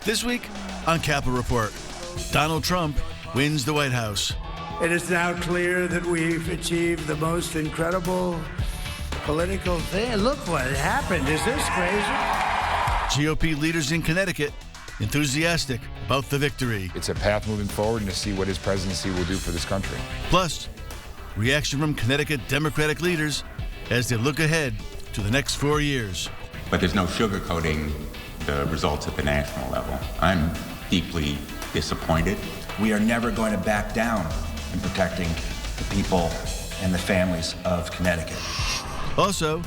This week on Capitol Report, Donald Trump wins the White House. It is now clear that we've achieved the most incredible political thing. Look what happened. Is this crazy? GOP leaders in Connecticut enthusiastic about the victory. It's a path moving forward and to see what his presidency will do for this country. Plus, reaction from Connecticut Democratic leaders as they look ahead to the next 4 years. But there's no sugarcoating the results at the national level. I'm deeply disappointed. We are never going to back down in protecting the people and the families of Connecticut. Also,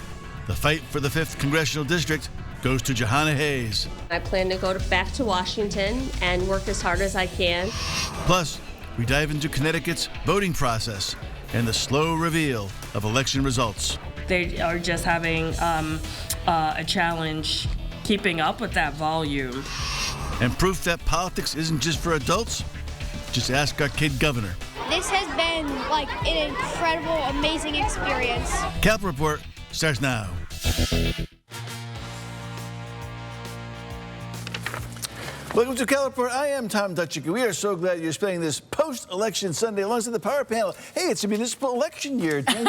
the fight for the 5th Congressional District goes to Jahana Hayes. I plan to go back to Washington and work as hard as I can. Plus, we dive into Connecticut's voting process and the slow reveal of election results. They are just having a challenge keeping up with that volume. And proof that politics isn't just for adults? Just ask our kid governor. This has been like an incredible, amazing experience. Capitol Report starts now. Welcome to Capitol Report. I am Tom Dutchick. We are so glad you're spending this post-election Sunday alongside the Power Panel. Hey, it's a municipal election year. Mayor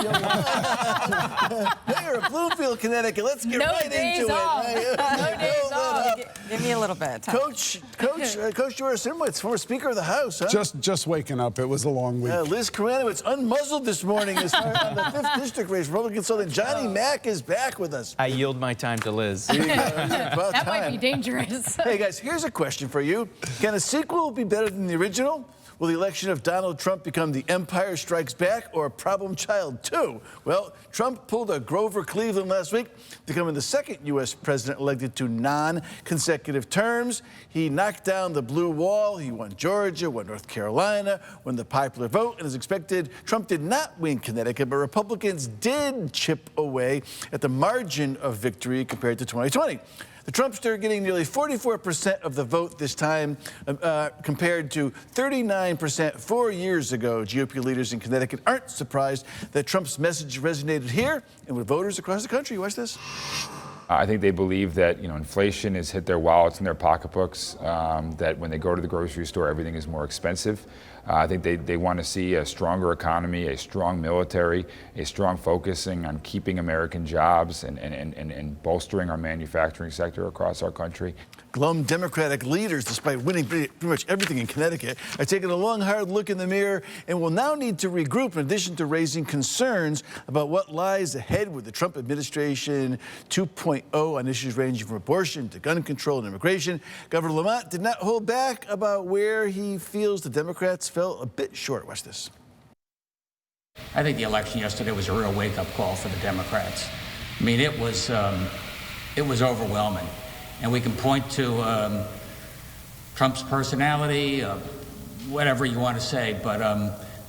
of Bloomfield, Connecticut. Let's get right into it. No days off. Give me a little bit, Tom. Coach George Simwitz, former Speaker of the House, huh? Just waking up. It was a long week. Liz Karanowitz unmuzzled this morning as far on the 5th District race. Republican consultant Johnny Mack is back with us. I yield my time to Liz. That might be dangerous. Hey, guys, here's a question for you. Can a sequel be better than the original? Will the election of Donald Trump become The Empire Strikes Back or Problem Child 2? Well, Trump pulled a Grover Cleveland last week, becoming the second U.S. president elected to non-consecutive terms. He knocked down the blue wall. He won Georgia, won North Carolina, won the popular vote. And as expected, Trump did not win Connecticut, but Republicans did chip away at the margin of victory compared to 2020. The Trumpster getting nearly 44% of the vote this time, compared to 39% 4 years ago. GOP leaders in Connecticut aren't surprised that Trump's message resonated here and with voters across the country. Watch this. I think they believe that inflation has hit their wallets and their pocketbooks, that when they go to the grocery store, everything is more expensive. I think they want to see a stronger economy, a strong military, a strong focusing on keeping American jobs and bolstering our manufacturing sector across our country. Glum Democratic leaders, despite winning pretty much everything in Connecticut, are taking a long, hard look in the mirror and will now need to regroup in addition to raising concerns about what lies ahead with the Trump administration 2.0 on issues ranging from abortion to gun control and immigration. Governor Lamont did not hold back about where he feels the Democrats fell a bit short. Watch this. I think the election yesterday was a real wake-up call for the Democrats. I mean, it was overwhelming. And we can point to Trump's personality, whatever you want to say, but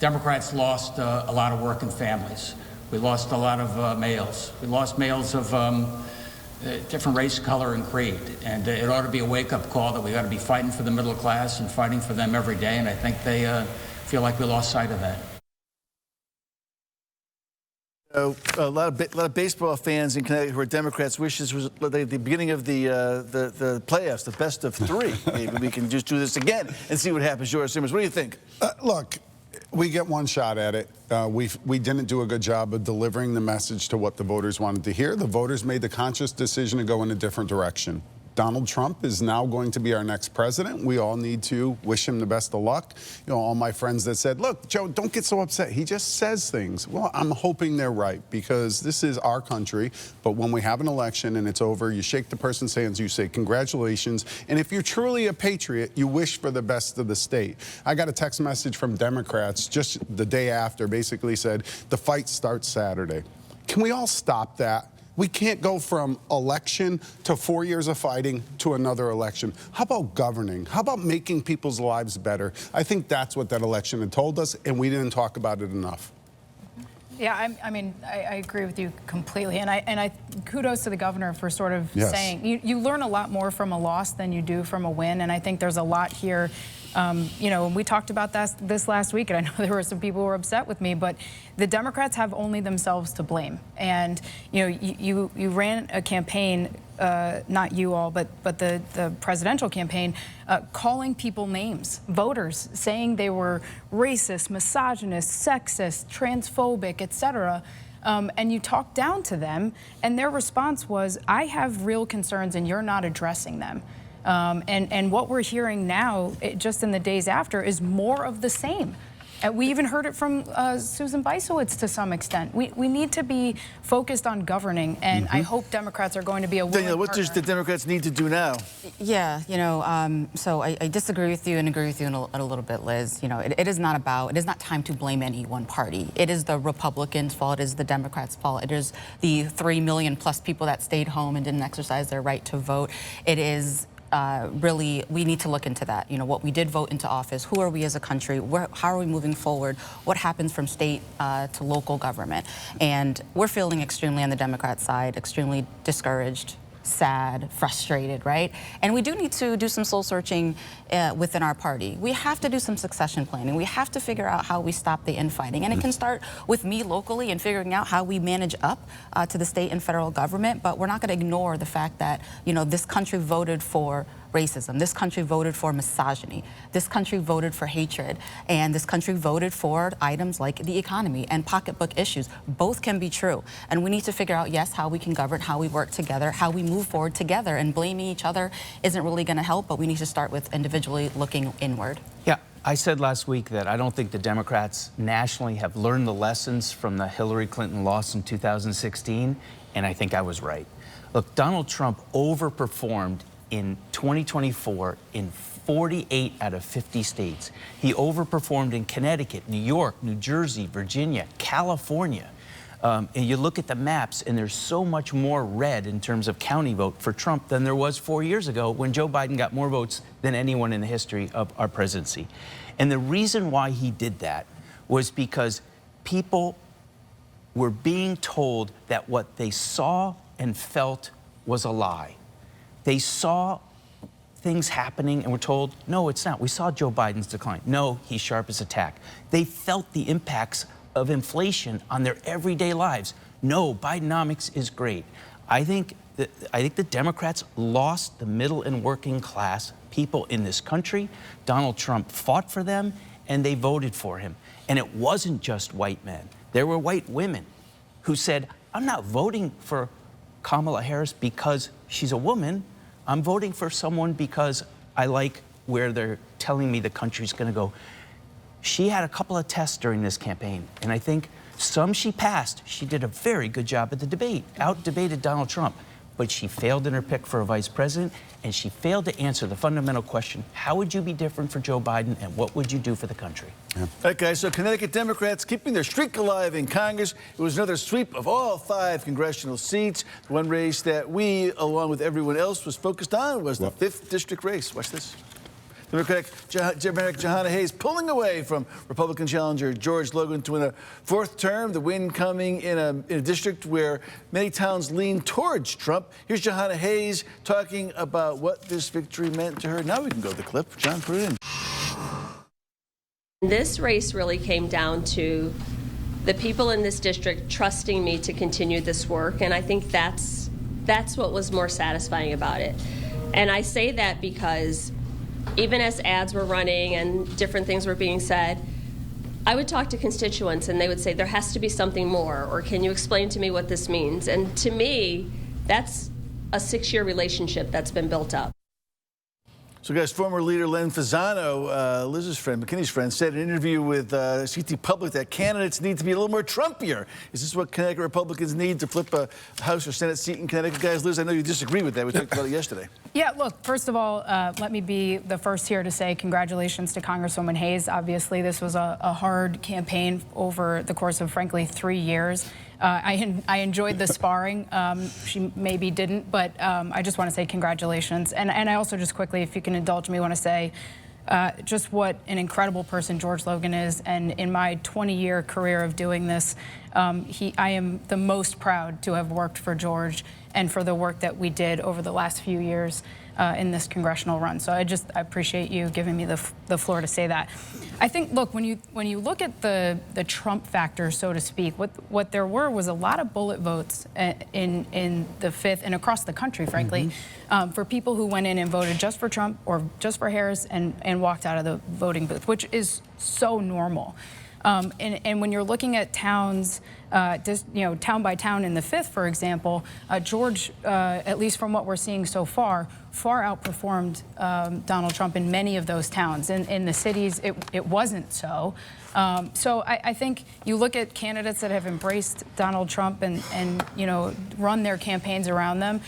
Democrats lost a lot of working families. We lost a lot of males. We lost males of different race, color, and creed. And it ought to be a wake-up call that we ought to be fighting for the middle class and fighting for them every day, and I think they feel like we lost sight of that. A lot of baseball fans in Connecticut who are Democrats wish this was the beginning of the playoffs, the best of three. Maybe we can just do this again and see what happens. George Simmons, what do you think? Look, we get one shot at it. We didn't do a good job of delivering the message to what the voters wanted to hear. The voters made the conscious decision to go in a different direction. Donald Trump is now going to be our next president. We all need to wish him the best of luck. All my friends that said, look, Joe, don't get so upset. He just says things. Well, I'm hoping they're right because this is our country. But when we have an election and it's over, you shake the person's hands, you say congratulations. And if you're truly a patriot, you wish for the best of the state. I got a text message from Democrats just the day after, basically said, the fight starts Saturday. Can we all stop that? We can't go from election to 4 years of fighting to another election. How about governing? How about making people's lives better? I think that's what that election had told us, and we didn't talk about it enough. Yeah, I mean, I agree with you completely, and I kudos to the governor for sort of saying you learn a lot more from a loss than you do from a win, and I think there's a lot here You know, we talked about this last week, and I know there were some people who were upset with me, but the Democrats have only themselves to blame. And, you know, you ran a campaign, not you all, but the presidential campaign, calling people names, voters, saying they were racist, misogynist, sexist, transphobic, etc. And you talked down to them, and their response was, I have real concerns and you're not addressing them. And what we're hearing now, just in the days after, is more of the same. We even heard it from Susan Beisowitz to some extent. We need to be focused on governing, and I hope Democrats are going to be a willing Danielle, what does the Democrats need to do now? Yeah, you know, so I disagree with you and agree with you in a little bit, Liz. You know, it is not time to blame any one party. It is the Republicans' fault. It is the Democrats' fault. It is the 3 million plus people that stayed home and didn't exercise their right to vote. It is really, we need to look into that. You know, what we did vote into office, who are we as a country, how are we moving forward, what happens from state to local government. And we're feeling extremely on the Democrat side, extremely discouraged, sad, frustrated, right? And we do need to do some soul searching within our party. We have to do some succession planning. We have to figure out how we stop the infighting. And it can start with me locally and figuring out how we manage up to the state and federal government. But we're not going to ignore the fact that, you know, this country voted for racism. This country voted for misogyny. This country voted for hatred. And this country voted for items like the economy and pocketbook issues. Both can be true. And we need to figure out, yes, how we can govern, how we work together, how we move forward together. And blaming each other isn't really going to help, but we need to start with individually looking inward. Yeah, I said last week that I don't think the Democrats nationally have learned the lessons from the Hillary Clinton loss in 2016, and I think I was right. Look, Donald Trump overperformed in 2024 in 48 out of 50 states. He overperformed in Connecticut, New York, New Jersey, Virginia, California. And you look at the maps, and there's so much more red in terms of county vote for Trump than there was 4 years ago when Joe Biden got more votes than anyone in the history of our presidency. And the reason why he did that was because people were being told that what they saw and felt was a lie. They saw things happening and were told, no, it's not. We saw Joe Biden's decline. No, he's sharp as a tack. They felt the impacts of inflation on their everyday lives. No, Bidenomics is great. I think the Democrats lost the middle and working class people in this country. Donald Trump fought for them, and they voted for him. And it wasn't just white men. There were white women who said, I'm not voting for Kamala Harris because she's a woman. I'm voting for someone because I like where they're telling me the country's going to go. She had a couple of tests during this campaign, and I think some she passed. She did a very good job at the debate, out-debated Donald Trump, but she failed in her pick for a vice president, and she failed to answer the fundamental question, how would you be different for Joe Biden, and what would you do for the country? Yeah. All right, guys, so Connecticut Democrats keeping their streak alive in Congress. It was another sweep of all 5 congressional seats. The one race that we, along with everyone else, was focused on was the 5th district race. Watch this. Democratic Jahana Hayes pulling away from Republican challenger George Logan to win a 4th term. The win coming in a district where many towns lean towards Trump. Here's Jahana Hayes talking about what this victory meant to her. Now we can go to the clip. John, put it in. This race really came down to the people in this district trusting me to continue this work, and I think that's what was more satisfying about it. And I say that because even as ads were running and different things were being said, I would talk to constituents and they would say, there has to be something more, or can you explain to me what this means? And to me, that's a 6-year relationship that's been built up. So, guys, former leader Len Fasano, Liz's friend, McKinney's friend, said in an interview with CT Public that candidates need to be a little more Trumpier. Is this what Connecticut Republicans need to flip a House or Senate seat in Connecticut? Guys, Liz, I know you disagree with that. We talked about it yesterday. Yeah, look, first of all, let me be the first here to say congratulations to Congresswoman Hayes. Obviously, this was a hard campaign over the course of, frankly, 3 years. I enjoyed the sparring. She maybe didn't, but I just want to say congratulations. And I also just quickly, if you can indulge me, want to say just what an incredible person George Logan is. And in my 20-year career of doing this, I am the most proud to have worked for George and for the work that we did over the last few years. in this congressional run. So I appreciate you giving me the floor to say that. I think, look, when you look at the Trump factor, so to speak, what there was a lot of bullet votes in the 5th and across the country, frankly, for people who went in and voted just for Trump or just for Harris and walked out of the voting booth, which is so normal. And when you're looking at towns, town by town in the 5th, for example, George, at least from what we're seeing so far outperformed Donald Trump in many of those towns. In the cities, it wasn't so. So I think you look at candidates that have embraced Donald Trump and run their campaigns around them.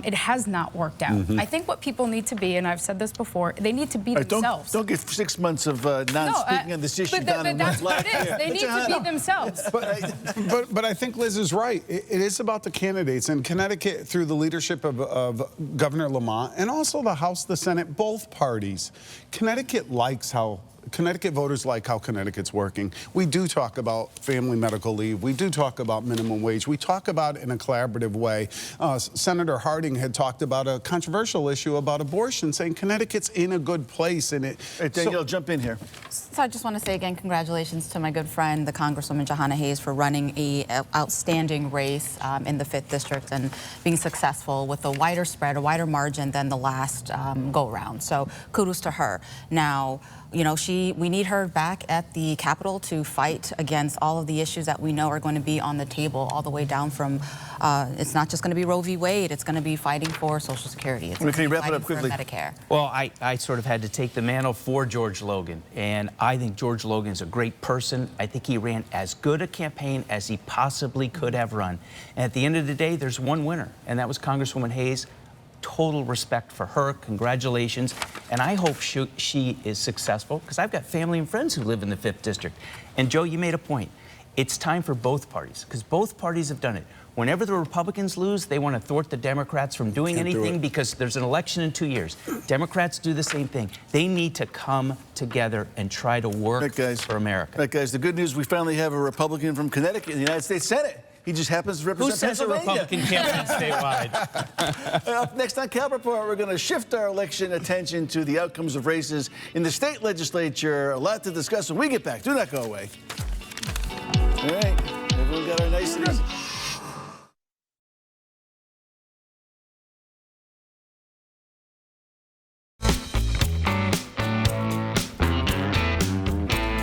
It has not worked out. I think what people need to be, and I've said this before, they need to be themselves. Don't get 6 months of non-speaking on this issue down in that's one what it is. They need to be themselves. But I think Liz is right. It is about the candidates. And Connecticut, through the leadership of Governor Lamont and also the House, the Senate, both parties, Connecticut voters like how Connecticut's working. We do talk about family medical leave. We do talk about minimum wage. We talk about it in a collaborative way. Senator Harding had talked about a controversial issue about abortion, saying Connecticut's in a good place. And Hey, Danielle, jump in here. So I just want to say again, congratulations to my good friend, the Congresswoman Jahana Hayes, for running an outstanding race in the 5th District and being successful with a wider spread, a wider margin than the last go-round. So kudos to her. Now, we need her back at the Capitol to fight against all of the issues that we know are going to be on the table, all the way down from, it's not just going to be Roe v. Wade, it's going to be fighting for Social Security. It's going to be wrap it fighting up quickly? for Medicare. Well, I sort of had to take the mantle for George Logan, and I think George Logan is a great person. I think he ran as good a campaign as he possibly could have run. And at the end of the day, there's one winner, and that was Congresswoman Hayes. Total respect for her. Congratulations. And I hope she is successful, because I've got family and friends who live in the 5th District. And Joe, you made a point. It's time for both parties, because both parties have done it. Whenever the Republicans lose, they want to thwart the Democrats from doing anything because there's an election in 2 years. Democrats do the same thing. They need to come together and try to work for America. Right, guys, the good news, we finally have a Republican from Connecticut in the United States Senate. He just happens to represent Pennsylvania. Who says a Republican can't win statewide? Up next on Cal Report, we're going to shift our election attention to the outcomes of races in the state legislature. A lot to discuss when we get back. Do not go away. All right, everyone got our niceties.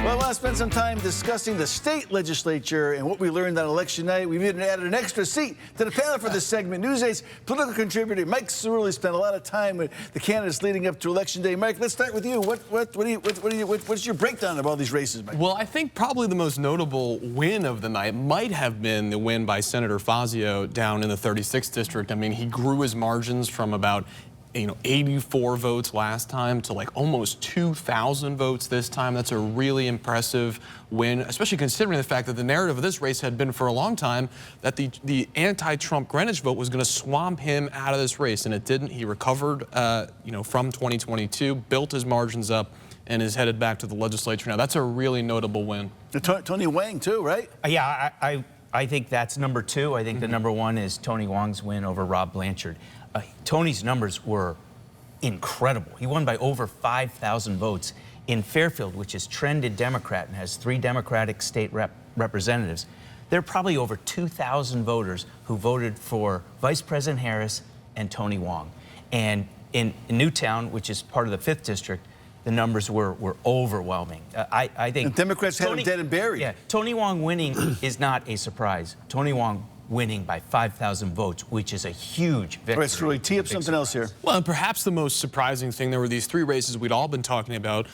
Well, I want to spend some time discussing the state legislature and what we learned on election night. We've even added an extra seat to the panel for this segment. News 8's political contributor Mike Cerulli spent a lot of time with the candidates leading up to Election Day. Mike, let's start with you. What's your breakdown of all these races, Mike? Well, I think probably the most notable win of the night might have been the win by Senator Fazio down in the 36th district. I mean, he grew his margins from about 84 votes last time to like almost 2,000 votes this time. That's a really impressive win, especially considering the fact that the narrative of this race had been for a long time that the anti-Trump Greenwich vote was going to swamp him out of this race, and it didn't. He recovered, from 2022, built his margins up, and is headed back to the legislature now. That's a really notable win. Tony Wang, too, right? Yeah, I think that's number 2. I think the number 1 is Tony Wang's win over Rob Blanchard. Tony's numbers were incredible. He won by over 5,000 votes. In Fairfield, which is trended Democrat and has 3 Democratic state representatives, there are probably over 2,000 voters who voted for Vice President Harris and Tony Wang. And in Newtown, which is part of the 5th District, the numbers were overwhelming. I think and Democrats had him dead and buried. Yeah, Tony Wang winning is not a surprise. Tony Wang winning by 5,000 votes, which is a huge victory. All right, so really tee up something else here. Well, and perhaps the most surprising thing, there were these 3 races we'd all been talking about.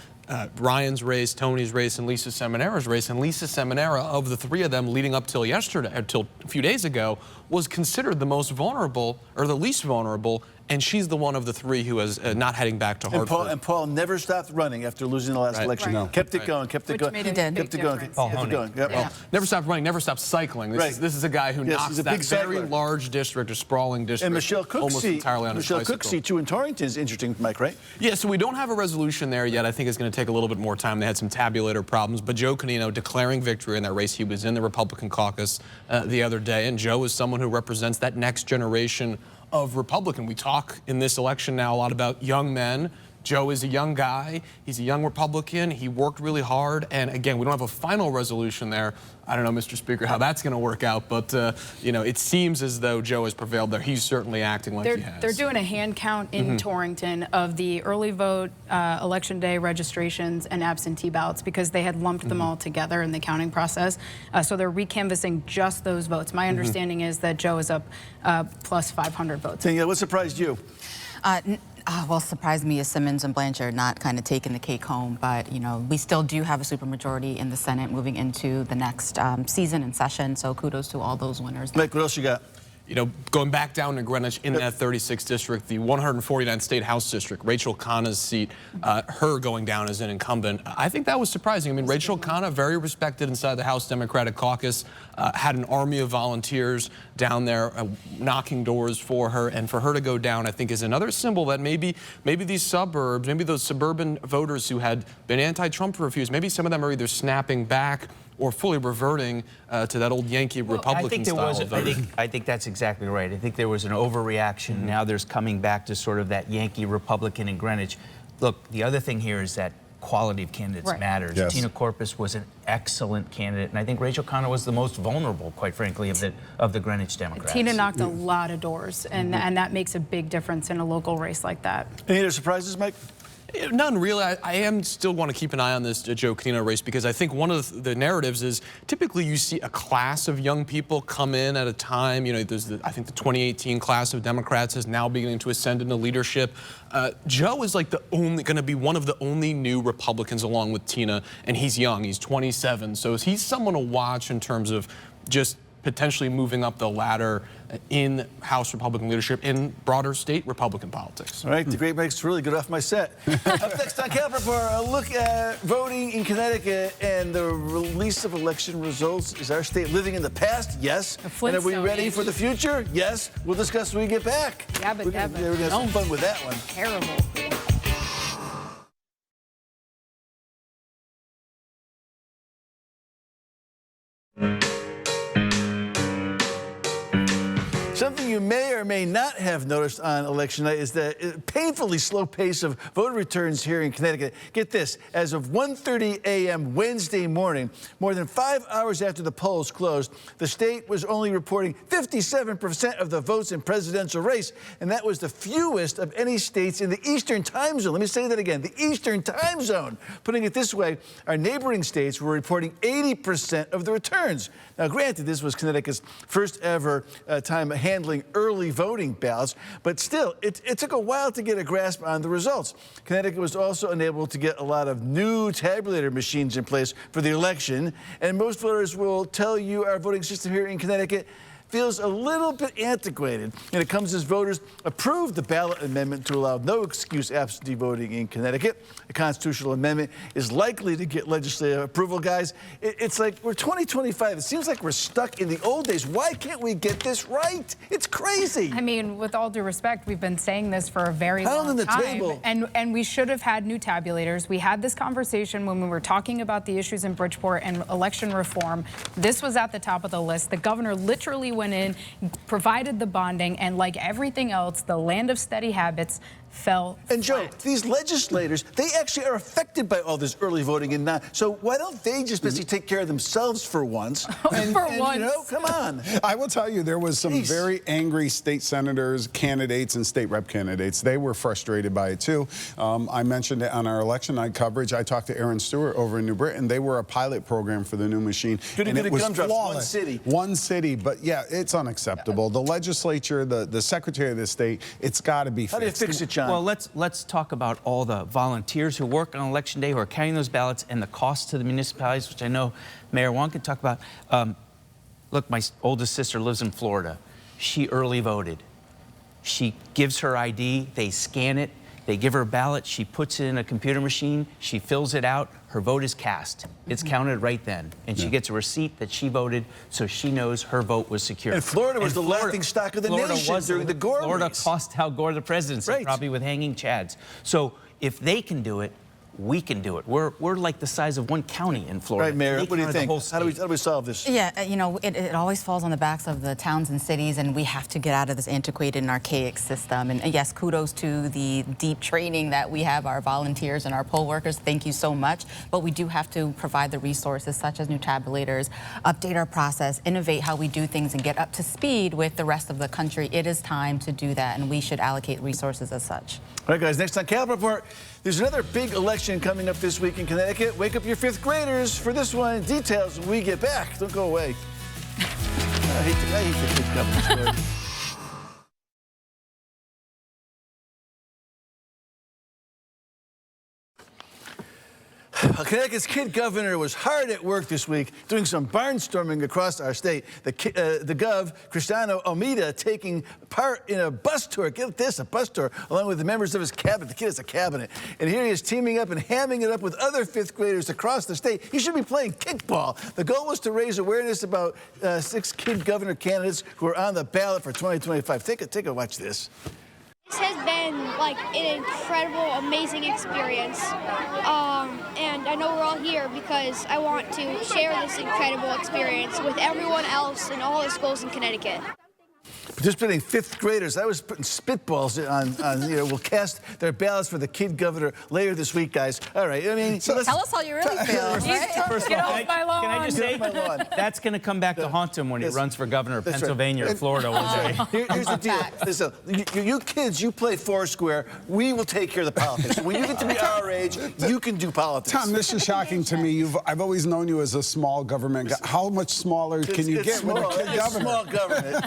Ryan's race, Tony's race, and Lisa Seminara's race. And Lisa Seminara, of the 3 of them leading up till yesterday, until a few days ago, was considered the most vulnerable, or the least vulnerable, and she's the one of the 3 who is not heading back to Hartford. And Paul never stopped running after losing the last election. No. Kept it going, kept it going. He did. Kept it going. Kept it going. Yep. Yeah. Never stopped running, never stopped cycling. This is a guy who knocks that very large district, a sprawling district, and Michelle Cook's almost seat, entirely on his bicycle. Michelle Cook's seat, too, in Torrington is interesting, Mike, right? Yeah, so we don't have a resolution there yet. I think it's going to take a little bit more time. They had some tabulator problems, but Joe Canino declaring victory in that race. He was in the Republican caucus the other day, and Joe is someone who represents that next generation of Republican. We talk in this election now a lot about young men. Joe is a young guy. He's a young Republican. He worked really hard. And again, we don't have a final resolution there. I don't know, Mr. Speaker, how that's going to work out. But, you know, it seems as though Joe has prevailed there. He's certainly acting like he has. They're doing a hand count in Torrington of the early vote, election day registrations and absentee ballots because they had lumped them all together in the counting process. So they're recanvassing just those votes. My understanding is that Joe is up plus 500 votes. Danielle, what surprised you? Well, surprised me is Simmons and Blanchard not kind of taking the cake home, but you know we still do have a supermajority in the Senate moving into the next season and session. So kudos to all those winners. Mike, what else you got? You know, going back down to Greenwich in that 36th district, the 149th State House district, Rachel Khanna's seat, her going down as an incumbent. I think that was surprising. I mean, Rachel Khanna, very respected inside the House Democratic Caucus, had an army of volunteers down there knocking doors for her, and for her to go down, I think, is another symbol that maybe these suburbs, maybe those suburban voters who had been anti-Trump for a few years, maybe some of them are either snapping back or fully reverting to that old Yankee Republican style of voting. I think that's exactly right. I think there was an overreaction. Now there's coming back to sort of that Yankee Republican in Greenwich. Look, the other thing here is that quality of candidates matters. Yes. Tina Corpus was an excellent candidate, and I think Rachel Khanna was the most vulnerable, quite frankly, of the Greenwich Democrats. Tina knocked a lot of doors, and that makes a big difference in a local race like that. Any other surprises, Mike? None really. I am still want to keep an eye on this Joe Canino race because I think one of the narratives is typically you see a class of young people come in at a time. You know, there's I think the 2018 class of Democrats is now beginning to ascend into leadership. Joe is like going to be one of the only new Republicans along with Tina, and he's young. He's 27, so he's someone to watch in terms of just potentially moving up the ladder in House Republican leadership, in broader state Republican politics. All right, the great Mike's really good off my set. Up next on Cap Report, a look at voting in Connecticut and the release of election results. Is our state living in the past? Yes. And are we ready for the future? Yes. We'll discuss when we get back. Yeah, but we're gonna have some fun with that one. Terrible. Something you may or may not have noticed on election night is the painfully slow pace of voter returns here in Connecticut. Get this, as of 1:30 a.m. Wednesday morning, more than 5 hours after the polls closed, the state was only reporting 57% of the votes in presidential race, and that was the fewest of any states in the Eastern time zone. Let me say that again, the Eastern time zone. Putting it this way, our neighboring states were reporting 80% of the returns. Now, granted, this was Connecticut's first ever time handling early voting ballots, but still, it took a while to get a grasp on the results. Connecticut was also unable to get a lot of new tabulator machines in place for the election, and most voters will tell you our voting system here in Connecticut feels a little bit antiquated. And it comes as voters approved the ballot amendment to allow no excuse absentee voting in Connecticut. The constitutional amendment is likely to get legislative approval, guys. It's like we're 2025. It seems like we're stuck in the old days. Why can't we get this right? It's crazy. I mean, with all due respect, we've been saying this for a very long time. Table. And we should have had new tabulators. We had this conversation when we were talking about the issues in Bridgeport and election reform. This was at the top of the list. The governor literally went in, provided the bonding, and like everything else, the land of steady habits fell And Joe, flat. these legislators, they actually are affected by all this early voting and not. So why don't they just basically take care of themselves for once? And, once. You know, come on. I will tell you, there was some very angry state senators, candidates, and state rep candidates. They were frustrated by it too. I mentioned it on our election night coverage. I talked to Aaron Stewart over in New Britain. They were a pilot program for the new machine. And it was flawless. One city, but yeah, it's unacceptable. The legislature, the secretary of the state, it's got to be fixed. How do you fix it, John? Well, let's talk about all the volunteers who work on election day, who are carrying those ballots, and the cost to the municipalities, which I know Mayor Wong can talk about. Look, my oldest sister lives in Florida. She early voted. She gives her ID, they scan it, they give her a ballot, she puts it in a computer machine, she fills it out, her vote is cast. It's counted right then. And she gets a receipt that she voted, so she knows her vote was secure. And Florida was the laughing stock of the nation during the Gore Florida race. cost Al Gore the presidency, probably with hanging chads. So if they can do it, we can do it. We're like the size of one county in Florida. Right, Mayor, They what do you counted the think? whole How do we solve this? Yeah, you know, it always falls on the backs of the towns and cities, and we have to get out of this antiquated and archaic system. And yes, kudos to the deep training that we have, our volunteers and our poll workers. Thank you so much. But we do have to provide the resources such as new tabulators, update our process, innovate how we do things, and get up to speed with the rest of the country. It is time to do that, and we should allocate resources as such. All right, guys, next on Capital Report, there's another big election coming up this week in Connecticut. Wake up your fifth graders for this one. Details when we get back. Don't go away. I hate the kid governor story. Connecticut's kid governor was hard at work this week doing some barnstorming across our state. The gov, Cristiano Almeida, taking part in a bus tour. Get this, a bus tour, along with the members of his cabinet. The kid has a cabinet. And here he is teaming up and hamming it up with other fifth graders across the state. He should be playing kickball. The goal was to raise awareness about 6 kid governor candidates who are on the ballot for 2025. Take a watch this. This has been like an incredible, amazing experience. And I know we're all here because I want to share this incredible experience with everyone else in all the schools in Connecticut. Participating fifth graders, I was putting spitballs on will cast their ballots for the kid governor later this week, guys. All right, I mean, tell us how you really feel. First of all, can I just say, that's going to come back to haunt him when he runs for governor of Pennsylvania or Florida one day. Here's the deal. Listen, you kids, you play Foursquare. We will take care of the politics. When you get to be our age, you can do politics. Tom, this is shocking to me. I've always known you as a small government guy. How much smaller can you get with a kid governor? Small government.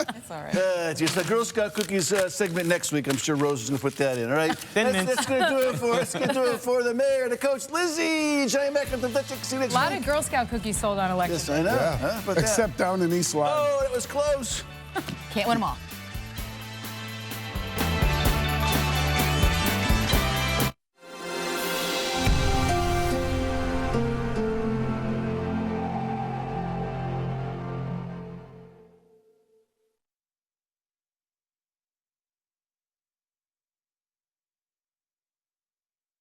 That's all right. Just the Girl Scout cookies segment next week. I'm sure Rose is going to put that in, all right? That's going to do it for the mayor, the coach, Lizzie, Johnny Mac, and the District. See you next week. A lot of Girl Scout cookies sold on election. Yes, I know. Yeah. Huh? Except down in East Lyme. Oh, that was close. Can't win them all.